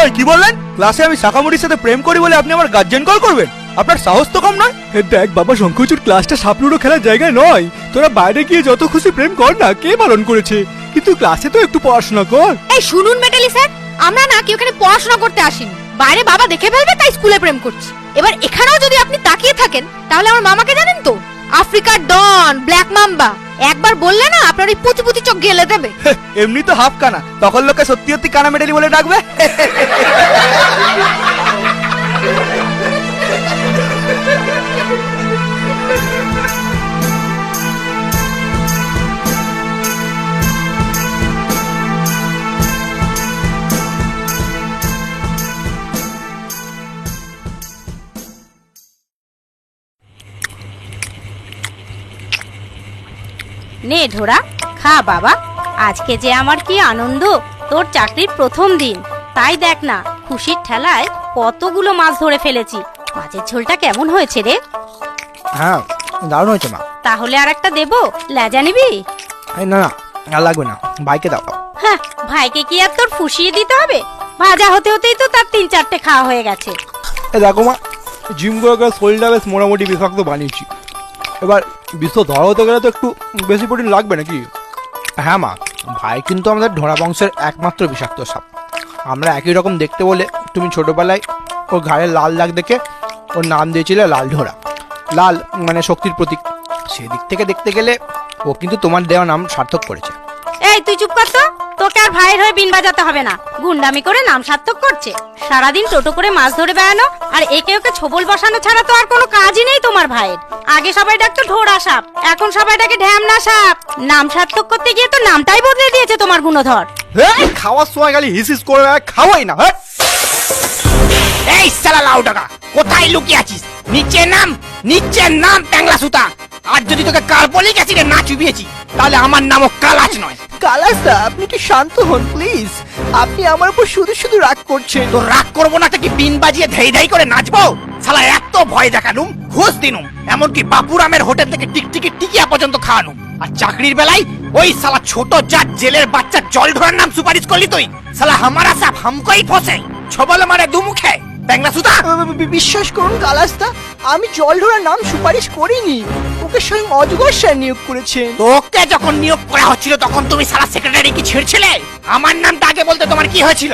এই কি বললেন? ক্লাসে আমি শাখামুড়ির সাথে প্রেম করি বলে আপনি আমার গার্জেন কল করবেন? আপনার সাহস তো কম নয়। দেখ বাবা শঙ্করচূড়, ক্লাসটা সাপলুডো খেলার জায়গায় নয়। তোরা বাইরে গিয়ে যত খুশি প্রেম কর না, কে বারণ করেছে? কিন্তু ক্লাসে তো একটু পড়াশোনা কর। এই শুনুন মেটালি স্যার, আমরা না কি ওখানে পড়াশোনা করতে আসিনি। বাইরে বাবা দেখে ফেলবে তাই স্কুলে প্রেম করছি। এবার এখানেও যদি আপনি তাকিয়ে থাকেন তাহলে আমার মামাকে জানেন তো, আফ্রিকার ডন, ব্ল্যাক মাম্বা। একবার বললে না আপনার ওই পুচি পুচি চোখ গেলে দেবে। এমনি তো হাফ কানা, তখন লোকে সত্যি সত্যি কানা মেডেলি বলে ডাকবে। নে ঢোরা, খা বাবা। আজকে যে আমার কি আনন্দ, তোর চাকরির প্রথম দিন। তাই দেখ না, খুশির ঠেলায় কতগুলো মাছ ধরে ফেলেছি। মাছের ঝোলটা কেমন হয়েছে রে? হ্যাঁ, দারুণ হয়েছে মা। তাহলে আর একটা দেবো? লেজা নিবি? না না, আর লাগবে না, ভাইকে দাও। হ্যাঁ, ভাইকে কি আর তোর ফুসিয়ে দিতে হবে? ভাজা হতে হতেই তো তার 3-4টে খাওয়া হয়ে গেছে। দেখো মা, জিম করে শরীরটা বেশ মোটামুটি বিষাক্ত বানিয়েছি। এবার বিশ্ব ধরা হতে গেলে তো একটু বেশি প্রোটিন লাগবে নাকি? হ্যাঁ মা, ভাই কিন্তু আমাদের ঢোড়া বংশের একমাত্র বিষাক্ত সাপ। আমরা একই রকম দেখতে বলে তুমি ছোটবেলায় ওর ঘাড়ে লাল দাগ দেখে ওর নাম দিয়েছিলে লাল ঢোড়া। লাল মানে শক্তির প্রতীক। সেদিক থেকে দেখতে গেলে ও কিন্তু তোমার দেওয়া নাম সার্থক করেছে। এই তুই চুপ কর তো, তোকে আর ভাইয়ের হয়ে বিন বাজাতে হবে না। গুন্ডামি করে নাম সার্থক করছে। সারাদিন টোটো করে মাছ ধরে বেড়ানো আর একে ওকে ছোবল বসানো ছাড়া তো আর কোনো কাজই নেই তোমার ভাইয়ের। আগে সবাই ডাকতো ঢোড়া সাপ, এখন সবাই ডাকে ঢ্যামনা সাপ। নাম সার্থক করতে গিয়ে তো নামটাই বদলে দিয়েছে তোমার গুণধর। খাওয়ার সময় খালি হিসিস করে খাওয়াই না। এই শালা লাউ টাকা, কোথায় লুকিয়ে আছিস? নিচে নাম, নিচে নাম ট্যাংলা সুতা। আর যদি তোকে কার্বলিক অ্যাসিডে না চুবিয়েছি তাহলে আমার নামও কালাচ নয়। কালাসদা, আপনি একটু শান্ত হন প্লিজ। আপনি আমার উপর শুধু শুধু রাগ করছেন। তো রাগ করবো না তো কি বিন বাজিয়ে ধেই ধেই করে নাচবো? শালা এত ভয় দেখালুম, ঘুষ দিনুম, এমনকি বাপুরামের হোটেল থেকে টিকটিকি টিকিয়া পর্যন্ত খাওয়ানুম। আর চাকরির বেলায় ওই শালা ছোট জাত জেলের বাচ্চা জল ঢোড়ার নাম সুপারিশ করলি তুই। শালা হামারা সাপ হামকোই ফসে, ছবল মারে দুমুখে ট্যাংলা সুতা। বিশ্বাস করুন কালাসদা, আমি জল ঢোড়ার নাম সুপারিশ করিনি। ওকে স্বয়ং অজগর স্যার নিয়োগ করেছেন। তোকে যখন নিয়োগ করা হচ্ছিল তখন তুমি শালা সেক্রেটারি কি ছেড়ছিলে? আমার নামটা আগে বলতে তোমার কি হয়েছিল?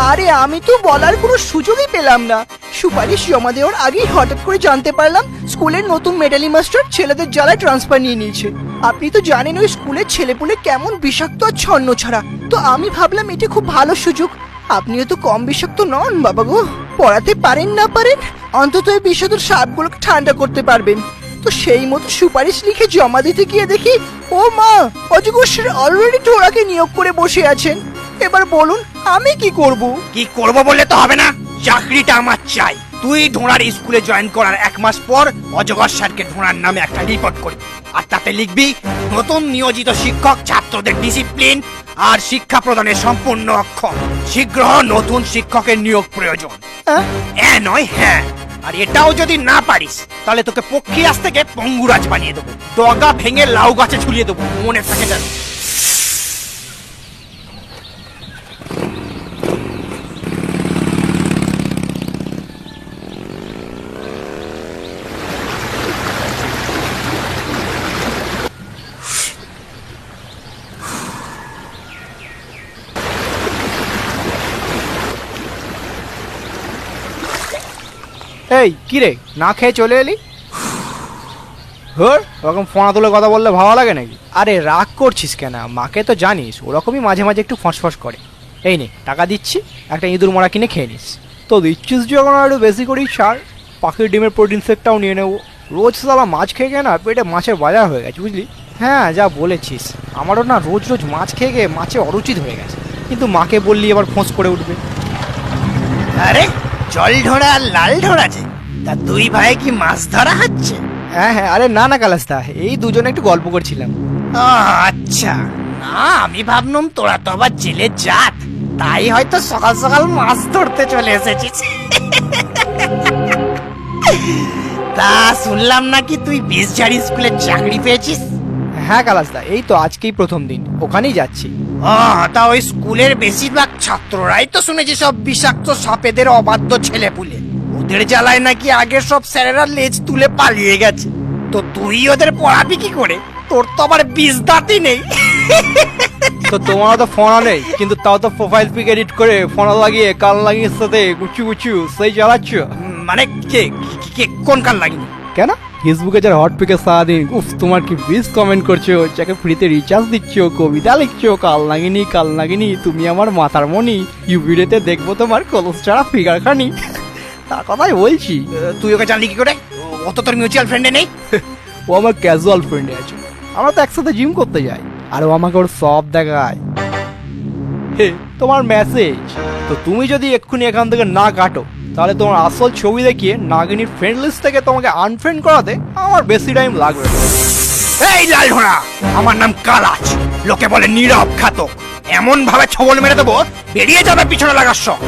আরে আমি তো বলার কোনো সুযোগই পেলাম না। সুপারিশ জমা দেওয়ার আগেই হঠাৎ করে জানতে পারলাম স্কুলের নতুন মেডালি মাস্টার ছেলেদের জ্বালায় ট্রান্সফার নিয়ে নিয়েছে। আপনি তো জানেন ওই স্কুলের ছেলেপুলে কেমন বিষাক্ত আর ছন্ন ছাড়া। তো আমি ভাবলাম এটা খুব ভালো সুযোগ। আপনিও তো কম বিষাক্ত নন বাবা গো। পড়াতে পারেন না পারেন, অন্তত এই বিষাক্ত সাপগুলোকে ঠান্ডা করতে পারবেন। তো সেই মতো সুপারিশ লিখে জমা দিতে গিয়ে দেখি ও মা, অজগর স্যার অলরেডি ঢোড়াকে নিয়োগ করে বসে আছেন। এবার বলুন আমি কি করব? কি করব বললে তো হবে না, চাকরিটা আমার চাই। তুই ঢোড়ার স্কুলে জয়েন করার 1 মাস পর অজগর স্যারকে ঢোড়ার নামে একটা রিপোর্ট করবি। আর তাতে লিখবি নতুন নিয়োজিত শিক্ষক ছাত্রদের ডিসিপ্লিন আর শিক্ষা প্রদানের সম্পূর্ণ অক্ষম। শীঘ্র নতুন শিক্ষকের নিয়োগ প্রয়োজন। নয় হ্যাঁ। আর এটাও যদি না পারিস তাহলে তোকে পক্ষীরাজ থেকে পঙ্গুরাজ বানিয়ে দেবো, ডগা ভেঙে লাউ গাছে ঝুলিয়ে দেবো, মনে থাকে যাবে। এই কি রে, না খেয়ে চলে এলি? হর ওরকম ফোনা তুলে কথা বললে ভালো লাগে নাকি? আরে রাগ করছিস কেন? মাকে তো জানিস ওরকমই মাঝে মাঝে একটু ফসফস করে। এই নে টাকা দিচ্ছি, একটা ইঁদুর মোড়া কিনে খেয়ে নিস। তো দিচ্ছিস যখন একটু বেশি করেই ছাড়। পাখির ডিমের প্রোটিন শেকটাও নিয়ে নেবো। রোজ সালা মাছ খেয়ে খেয়ে না পেটে মাছের বাজার হয়ে গেছে বুঝলি। হ্যাঁ যা বলেছিস, আমারও না রোজ রোজ মাছ খেয়ে খেয়ে মাছে অরুচি ধরে গেছে। কিন্তু মাকে বললি এবার ফোঁস করে উঠবে। আরে জল ঢোড়া আর লাল ঢোড়া যে, তা দুই ভাই কি মাছ ধরা হচ্ছে? হ্যাঁ হ্যাঁ, আরে না না কালাস্তা, এই দুজনে একটু গল্প করছিলাম। আচ্ছা, না আমি ভাবলাম তোরা তো আবার জেলের জাত, তাই হয়তো সকাল সকাল মাছ ধরতে চলে এসেছিস। তা শুনলাম নাকি তুই বিশঝাড়ি স্কুলে চাকরি পেয়েছিস? হ্যাঁ কালাস্তা, এই তো আজকেই প্রথম দিন, ওখানেই যাচ্ছি। তা ওই স্কুলের বেশিরভাগ ছাত্ররাই তো শুনেছি সব বিষাক্ত সাপেদের অবাধ্য ছেলেপুলে। ওদের জ্বালায় নাকি আগের সব স্যারেরা লেজ তুলে পালিয়ে গেছে। তো তুই ওদের পড়াবি কি করে? তোর তো আবার বিষ দাঁতই নেই। তো তোমারও তো ফোনা নেই, কিন্তু তাও তো প্রোফাইল পিক এডিট করে ফোনা লাগিয়ে কান লাগিয়ে সাথে গুচু গুচু সেই চালাচ্ছ। মানে কে কে কোন কাল লাগিনি? কেন ফেসবুকে যারা হট পিকে সারাদিন উফ তোমার কি বেশ কমেন্ট করছো, যাকে ফ্রিতে রিচার্জ দিচ্ছ, কবিতা লিখছো, কাল নাগিনি তুমি আমার মাথার মনি, ইউভিডিওতে দেখবো তোমার কলস ছাড়া ফিগার খানি। তার কথাই বলছি। তুই ওকে জানলি কি করে? ও তো তোর মিউচুয়াল ফ্রেন্ডে নেই। ও আমার ক্যাজুয়াল ফ্রেন্ডে আছে, আমরা তো একসাথে জিম করতে যাই, আর ও আমাকে ওর সব দেখায়। হে তোমার মেসেজ, তো তুমি যদি এক্ষুনি এখান থেকে না কাটো তাহলে তোমার আসল ছবি দেখিয়ে নাগিনীর ফ্রেন্ড লিস্ট থেকে তোমাকে আনফ্রেন্ড করাতে আমার বেশি টাইম লাগবে না। এই লাল ঘোড়া, আমার নাম কালাচ, লোকে বলে নীরব ঘাতক। এমন ভাবে ছবল মেরে দেবো বেরিয়ে যাবে পিছনে লাগার শখ।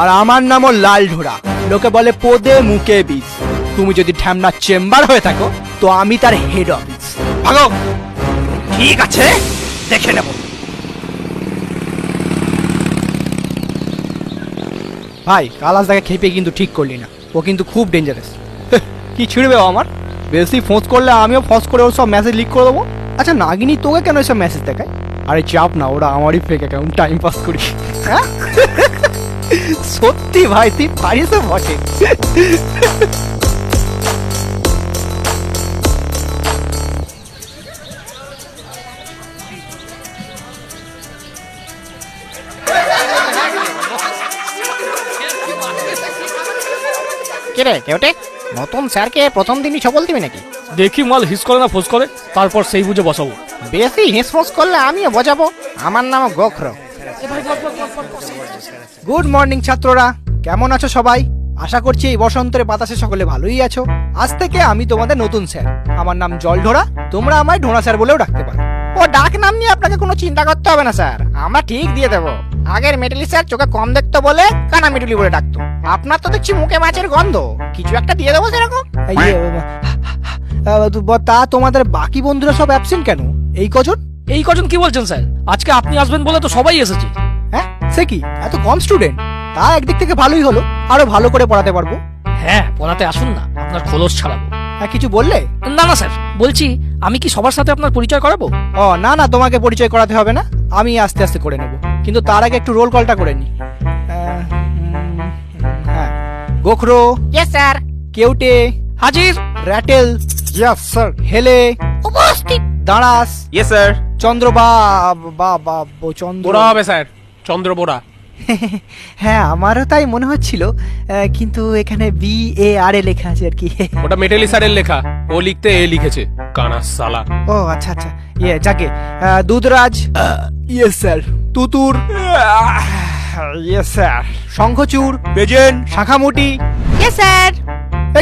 আর আমার নামও লাল ঢোড়া, লোকে বলে পদে মুখে বিষ। তুমি যদি ঠ্যামনা চেম্বার হয়ে থাকো তো আমি তার হেড অফিস। ভাগো। ঠিক আছে, দেখে নেব। ভাই কালাস তাকে খেপে কিন্তু ঠিক করলি না, ও কিন্তু খুব ডেঞ্জারাস। কি ছিড়বে ও আমার? বেশি ফোঁস করলে আমিও ফোঁস করে ওর সব মেসেজ লিক করে দেবো। আচ্ছা নাগিনী তোকে কেন এসব মেসেজ দেখায়? আরে চাপ না, ওরা আমারই ফেক অ্যাকাউন্ট, টাইম পাস করি। হ্যাঁ সত্যি ভাই তুই পারিস বটে। কিরে কেউটে, নতুন স্যারকে প্রথম দিনই ছবল দিবি নাকি? দেখি মাল হিস করে না ফোস করে, তারপর সেই বুঝে বসাবো। বেশি হিসফোস করলে আমিও বোঝাবো। আমার নাম গোখর। গুড মর্নিং ছাত্ররা, কেমন আছো সবাই? আশা করছি এই বসন্তের বাতাসে সকলে ভালোই আছো। আজ থেকে আমি তোমাদের নতুন স্যার, আমার নাম জলঢোড়া, তোমরা আমায় ঢোড়া স্যার বলেও ডাকতে পারো। ও ডাক নাম নিয়ে আপনাকে কোনো চিন্তা করতে হবে না স্যার, আমরা ঠিক দিয়ে দেবো। আগের মেটালি স্যার চোখে কম দেখতো বলে কানা মেটুলি বলে ডাকতো। আপনার তো দেখছি মুখে মাছের গন্ধ, কিছু একটা দিয়ে দেবো সেরকম। এই যে, তা তোমাদের বাকি বন্ধুরা সব অ্যাবসেন্ট কেন? এই কজন? এই কজন কি বলছেন স্যার? আজকে আপনি আসবেন বলে তো সবাই এসেছে। হ্যাঁ সে কি, এত কম স্টুডেন্ট? তা একদিক থেকে ভালোই হলো, আরো ভালো করে পড়াতে পারবো। হ্যাঁ পড়াতে আসুন না, আপনার খোলস ছাড়াবো। হ্যাঁ কিছু বললে? না না স্যার, বলছি আমি কি সবার সাথে আপনার পরিচয় করাবো? ও না না, তোমাকে পরিচয় করাতে হবে না, আমি আস্তে আস্তে করে নেব। কিন্তু তার আগে একটু রোল কলটা করে নি। হ্যাঁ, গোখরো ইয়েস স্যার। কেউটে হাজির। Ratel yes sir. হেলে উপস্থিত। দাঁড়াস ইয়েস স্যার। চন্দ্র বা বা বা চন্দ্র। বোরা হবে স্যার, চন্দ্র বোরা। হ্যাঁ আমারও তাই মনে হচ্ছিল, কিন্তু এখানে BAR লেখা আছে আর কি। ওটা মেটালি স্যারের লেখা, ও লিখতে এ লিখেছে, কানা সালা। ও আচ্ছা আচ্ছা, যাকে দুধরাজ ইয়েস স্যার, তুতুর ইয়েস স্যার, শঙ্খচূড় বেজেন, শাখামুটি ইয়েস স্যার।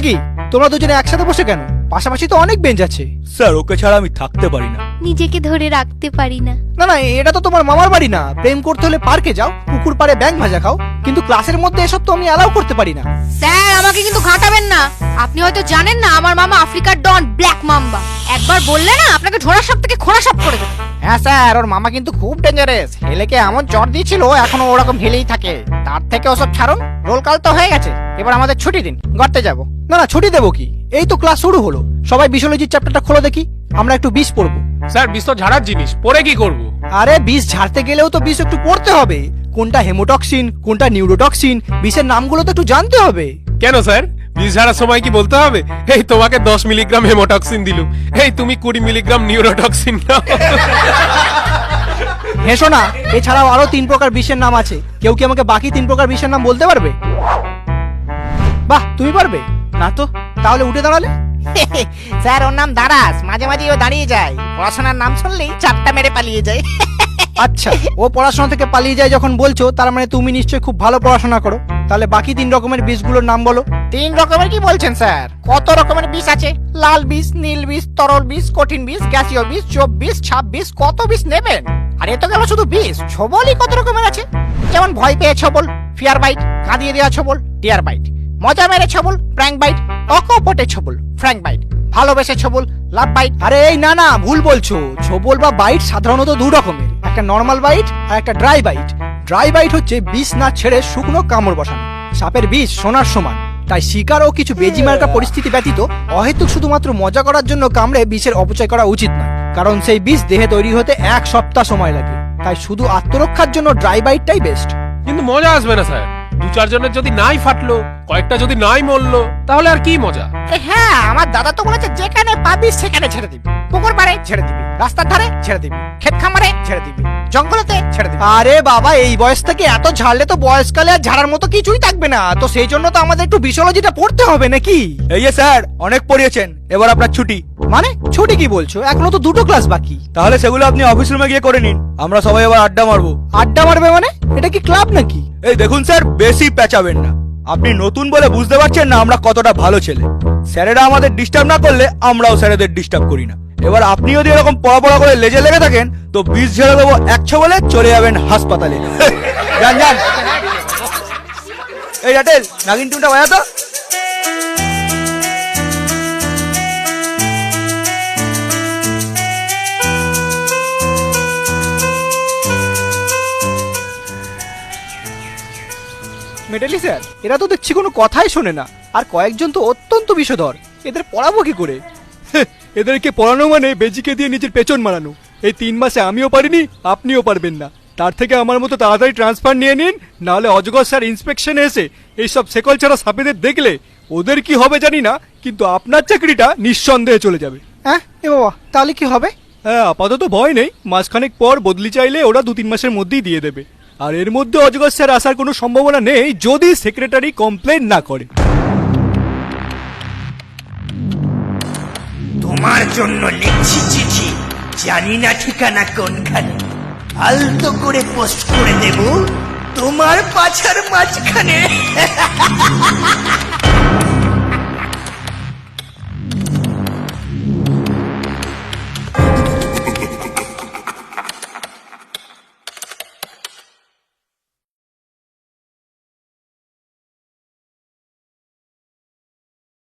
কি তোমরা দুজনে একসাথে বসে কেন? পাশাপাশি তো অনেক বেঞ্চ আছে। স্যার ওকে ছাড়া আমি থাকতে পারি না। নিজেকে ধরে রাখতে পারি না। না না, এটা তো তোমার মামার বাড়ি না। প্রেম করতে হলে পার্কে যাও, পুকুর পাড়ে ব্যাঙ ভাজা খাও, কিন্তু ক্লাসের মধ্যে এসব তো আমি অ্যালাউ করতে পারি না। স্যার আমাকে কিন্তু ঘাটাবেন না। আপনি হয়তো জানেন না আমার মামা আফ্রিকার ডন ব্ল্যাক মাম্বা। একবার বললে না আপনাকে ঝোড়া সাপ থেকে খোঁড়া সাপ করে দেবে। হ্যাঁ স্যার, ওর মামা কিন্তু খুব ডেঞ্জারাস। হেলেকে এমন চট দিয়েছিল এখনো ওরকম হেলেই থাকে। তার থেকে ওসব ছাড়ুন, রোল কাল তো হয়ে গেছে, এবার আমাদের ছুটি দিন, গড়তে যাবো। না না ছুটি দেবো কি, এই তো ক্লাস শুরু হলো। সবাই বিশোলজির চ্যাপ্টারটা খোলো দেখি, আমরা একটু বিষ পড়বো। স্যার বিষ তো ঝাড়ার জিনিস, পরে কি করব? আরে বিষ ঝাড়তে গেলেও তো বিষ একটু পড়তে হবে। কোনটা হেমোটক্সিন, কোনটা নিউরোটক্সিন, বিষের নামগুলো তো একটু জানতে হবে। কেন স্যার, বিষ ঝাড়ার সময় কি বলতে হবে এই তোমাকে 10 মিলিগ্রাম হেমোটক্সিন দিলুম, এই তুমি 20 মিলিগ্রাম নিউরোটক্সিন নাও? হেসো না, এছাড়াও আরো 3 প্রকার বিষের নাম আছে। কেউ কি আমাকে বাকি 3 প্রকার বিষের নাম বলতে পারবে? বাহ তুমি পারবে না তো, তাহলে উঠে দাঁড়ালে। স্যার ওর নাম দারাস, মাঝে মাঝে ও দাঁড়িয়ে যায়, পড়াশোনার নাম শুনলেই চাপটা মেরে পালিয়ে যায়। আচ্ছা ও পড়াশোনা থেকে পালিয়ে যায় যখন বলছো, তার মানে তুমি নিশ্চয়ই খুব ভালো পড়াশোনা করো। তাহলে বাকি 3 রকমের বিষগুলোর নাম বলো। 3 রকমের কি বলছেন স্যার? কত রকমের বিষ আছে? লাল বিষ, নীল বিষ, তরল বিষ, কঠিন বিষ, গ্যাসীয় বিষ, চোপ বিষ, ছাপ বিষ, কত বিষ নেবেন? আর এ তো গেল শুধু বিষ। ছবলই কত রকমের আছে, যেমন ভয় পেয়ে ছবল, ফিয়ার বাইট, কাঁদিয়ে দেওয়া ছবল, ডিয়ার বাইট, মজা মেরে ছবল, প্র্যাঙ্ক বাইট, অকপটে ছবল, ফ্র্যাঙ্ক বাইট, ভালোবেসে ছবল, লাভ বাইট। আরে এই না না, ভুল বলছো। ছোবল বা বাইট সাধারণত 2 রকমের, একটা একটা নর্মাল বাইট আর একটা ড্রাই বাইট। ড্রাই বাইট হচ্ছে বিষ না ছেড়ে শুকনো কামড় বসানো। সাপের বিষ সোনার সমান, তাই শিকার ও কিছু বেজিমার্কা পরিস্থিতি ব্যতীত অহেতুক শুধুমাত্র মজা করার জন্য কামড়ে বিষের অপচয় করা উচিত নয়, কারণ সেই বিষ দেহে তৈরি হতে 1 সপ্তাহ সময় লাগে। তাই শুধু আত্মরক্ষার জন্য ড্রাই বাইটটাই বেস্ট। কিন্তু মজা আসবে না স্যার, 2-4 জনের যদি নাই ফাটলো, কয়েকটা যদি নাই মরলো, তাহলে আর কি মজা? হ্যাঁ, আমার দাদা তো বলেছে যেখানে পাবি সেখানে ছেড়ে দিবি। পুকুর পাড়ে ছেড়ে দিবি, রাস্তার ধারে ছেড়ে দিবি, ক্ষেত খামারে ছেড়ে দিবি, জঙ্গলেতে ছেড়ে দিবি। আরে বাবা, এই বয়স থেকে এত ঝাড়লে তো বয়সকালে আর ঝাড়ার মতো কিছুই থাকবে না। তো সেই জন্য তো আমাদের একটু বিশোলজিটা পড়তে হবে নাকি? এই যে স্যার, অনেক পড়িয়েছেন, এবার আপনার ছুটি। মানে ছুটি কি বলছো? এখনো তো 2টো ক্লাস বাকি। তাহলে সেগুলো আপনি অফিস রুমে গিয়ে করে নিন, আমরা সবাই এবার আড্ডা মারবো। আড্ডা মারবে মানে? এটা কি ক্লাব নাকি? এই দেখুন স্যার, বেশি পেঁচাবেন না। আপনি নতুন বলে বুঝতে পারছেন না আমরা কতটা ভালো ছেলে। স্যারেরা আমাদের ডিস্টার্ব না করলে আমরাও স্যারেদের ডিস্টার্ব করি না। এবার আপনি যদি এরকম পড়া করে লেজে লেগে থাকেন তো বিষ ঝেড়ে দেবো 100 বলে চলে যাবেন হাসপাতালে। যান যান। এই রাটেল, নাগিন টুনটা বাজাতো। মেটালি স্যার, এরা তো দেখছি কোনো কথাই শোনে না, আর কয়েকজন তো অত্যন্ত বিষধর। এদের পড়াবো কি করে? এদেরকে পড়ানো মানে বেজিকে দিয়ে নিজের পেছন মারানো। এই 3 মাসে আমিও পারিনি, আপনিও পারবেন না। তার থেকে আমার মতো তাড়াতাড়ি ট্রান্সফার নিয়ে নিন, নাহলে অজগর স্যার ইন্সপেকশনে এসে এইসব সেকল ছাড়া সাপেদের দেখলে ওদের কি হবে জানি না, কিন্তু আপনার চাকরিটা নিঃসন্দেহে চলে যাবে। হ্যাঁ এ বাবা, তাহলে কি হবে? হ্যাঁ, আপাতত ভয় নেই, মাসখানেক পর বদলি চাইলে ওরা 2-3 মাসের মধ্যেই দিয়ে দেবে। আর এর মধ্যে অজগর স্যার আসার কোনো সম্ভাবনা নেই যদি সেক্রেটারি কমপ্লেন না করে। তোমার জন্য লিখছি চিঠি, জানি না ঠিকানা কোনখানে, আলতো করে পোস্ট করে দেব তোমার পাছার মাঝখানে।